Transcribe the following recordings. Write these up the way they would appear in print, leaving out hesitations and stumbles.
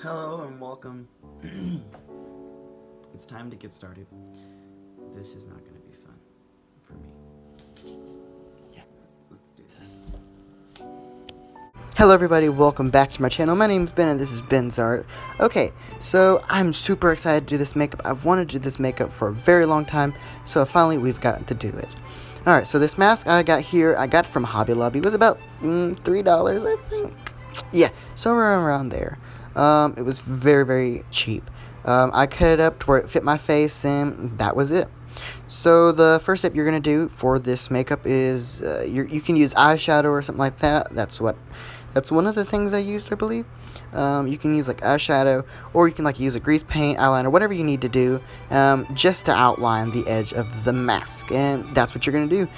Hello and welcome. It's time to get started. This is not going to be fun for me. Yeah. Let's do this. Hello everybody, welcome back to my channel. My name's Ben and this is Ben's Art. Okay, so I'm super excited to do this makeup. I've wanted to do this makeup for a very long time, so finally we've gotten to do it. Alright, so this mask I got here, I got it from Hobby Lobby. It was about $3, I think. Yeah, somewhere around there. It was very, very cheap. I cut it up to where it fit my face and that was it. So the first step you're going to do for this makeup is you can use eyeshadow or something like that. That's one of the things I used, I believe. You can use like eyeshadow, or you can like use a grease paint, eyeliner, whatever you need to do, just to outline the edge of the mask, and that's what you're going to do.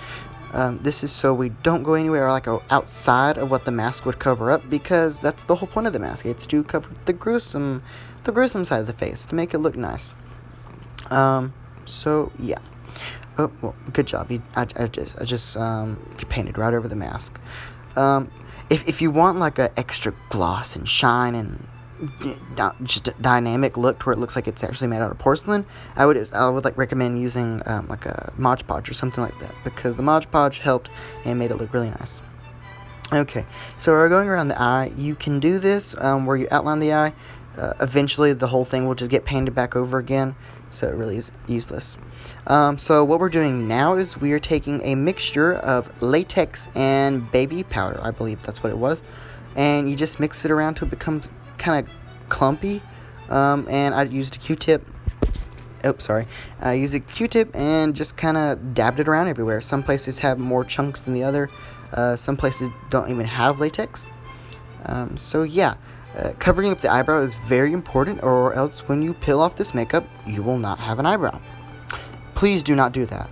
This is so we don't go anywhere like outside of what the mask would cover up, because that's the whole point of the mask. It's to cover the gruesome side of the face to make it look nice. So yeah. Oh well, good job. I just painted right over the mask. If you want like a extra gloss and shine and just a dynamic look to where it looks like it's actually made out of porcelain, I would like recommend using like a Mod Podge or something like that, because the Mod Podge helped and made it look really nice. Okay, so we're going around the eye. You can do this where you outline the eye. Eventually the whole thing will just get painted back over again, so it really is useless. So what we're doing now is we are taking a mixture of latex and baby powder, I believe that's what it was, and you just mix it around till it becomes kind of clumpy. And I used a Q-tip. I used a Q-tip and just kind of dabbed it around everywhere. Some places have more chunks than the other. Some places don't even have latex. So yeah. Covering up the eyebrow is very important, or else when you peel off this makeup, you will not have an eyebrow. Please do not do that.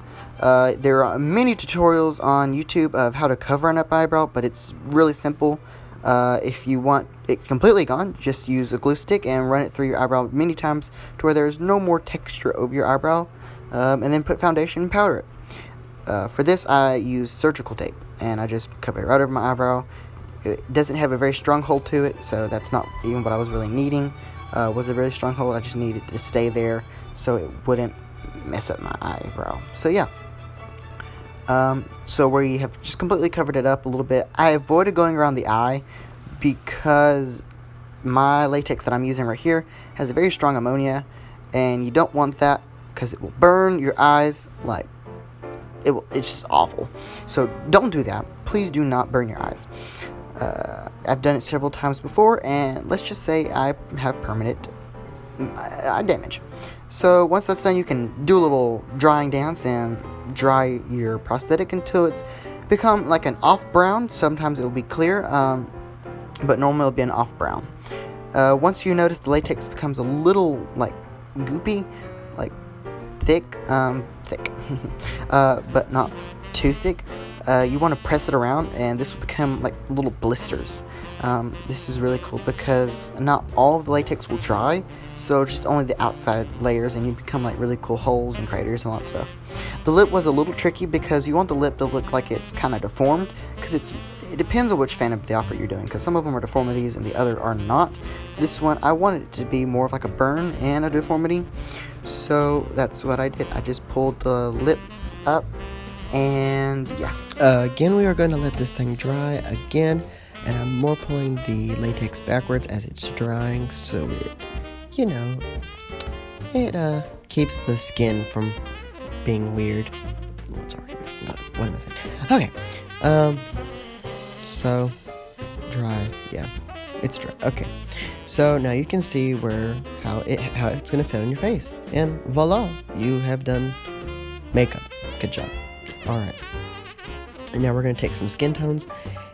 There are many tutorials on YouTube of how to cover an up eyebrow, but it's really simple. If you want it completely gone, just use a glue stick and run it through your eyebrow many times to where there's no more texture over your eyebrow, and then put foundation and powder it. For this, I use surgical tape, and I just cover it right over my eyebrow. It doesn't have a very strong hold to it, so that's not even what I was really needing. Was a very strong hold. I just needed to stay there so it wouldn't mess up my eyebrow. So yeah. So where you have just completely covered it up a little bit, I avoided going around the eye because my latex that I'm using right here has a very strong ammonia, and you don't want that because it will burn your eyes. Like it's just awful. So don't do that. Please do not burn your eyes. I've done it several times before, and let's just say I have permanent eye damage. So once that's done, you can do a little drying dance and dry your prosthetic until it's become like an off brown. Sometimes it will be clear, but normally it'll be an off brown. Once you notice the latex becomes a little like goopy, like thick, but not too thick, you want to press it around, and this will become like little blisters. This is really cool because not all of the latex will dry, so just only the outside layers, and you become like really cool holes and craters and all that stuff. The lip was a little tricky because you want the lip to look like it's kind of deformed, because it depends on which Phantom of the Opera you're doing, because some of them are deformities and the other are not. This one, I wanted it to be more of like a burn and a deformity, so that's what I did. I just pulled the lip up, and yeah. Again, we are going to let this thing dry again, and I'm more pulling the latex backwards as it's drying, so it keeps the skin from being weird. Well, it's already weird, but what am I saying? Okay, so dry, yeah, it's dry. Okay, so now you can see how it's gonna fit on your face, and voila, you have done makeup. Good job. All right. And now we're going to take some skin tones,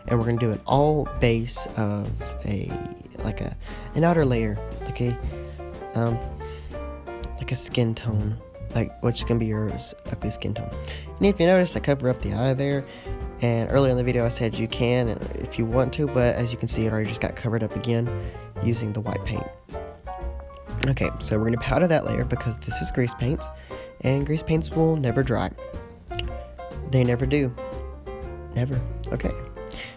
and we're going to do an all base of an outer layer, like a skin tone, which can be yours ugly skin tone. And if you notice, I cover up the eye there, and earlier in the video I said you can if you want to, but as you can see, it already just got covered up again using the white paint. Okay, so we're going to powder that layer because this is grease paints, and grease paints will never dry. They never do. Never. Okay.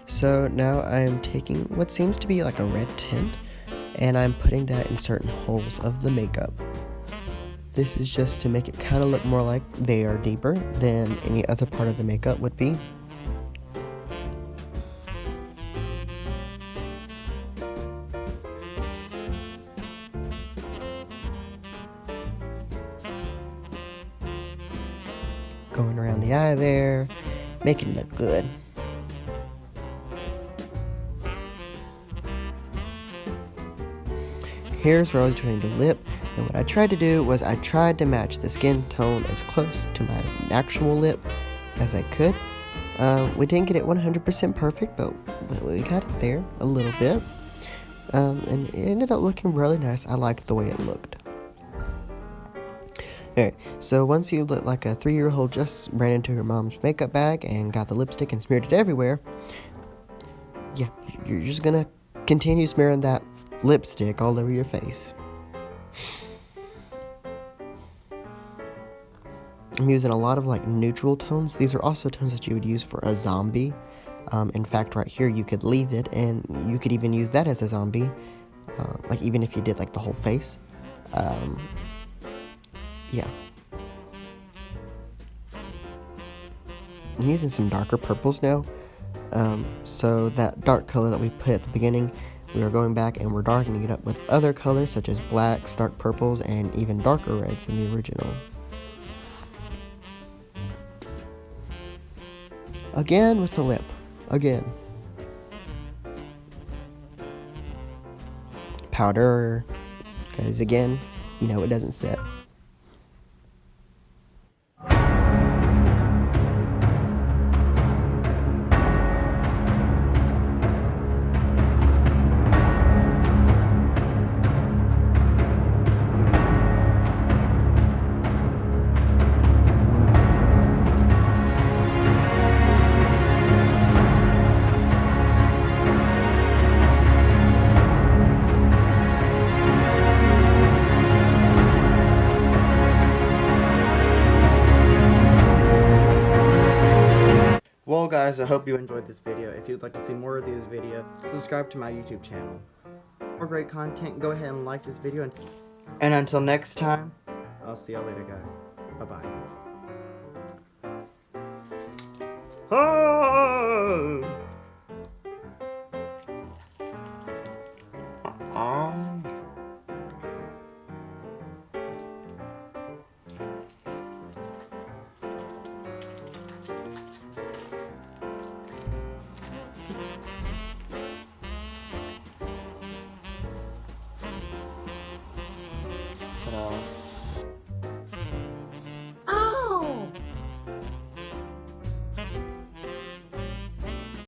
So now I'm taking what seems to be like a red tint, and I'm putting that in certain holes of the makeup. This is just to make it kind of look more like they are deeper than any other part of the makeup would be. Going around the eye there, making it look good. Here's where I was doing the lip, and what I tried to do was I tried to match the skin tone as close to my actual lip as I could. We didn't get it 100% perfect, but we got it there a little bit. And it ended up looking really nice. I liked the way it looked. Alright, so once you look like a 3-year-old just ran into her mom's makeup bag and got the lipstick and smeared it everywhere, yeah, you're just gonna continue smearing that lipstick all over your face. I'm using a lot of like neutral tones. These are also tones that you would use for a zombie. In fact, right here you could leave it and you could even use that as a zombie, like even if you did like the whole face. Yeah. I'm using some darker purples now. So that dark color that we put at the beginning, we are going back and we're darkening it up with other colors such as blacks, dark purples, and even darker reds than the original. Again with the lip. Again. Powder, because again, you know it doesn't set. Well guys, I hope you enjoyed this video. If you'd like to see more of these videos, subscribe to my YouTube channel. For more great content, go ahead and like this video. And until next time, I'll see y'all later guys. Bye-bye. Ta-da.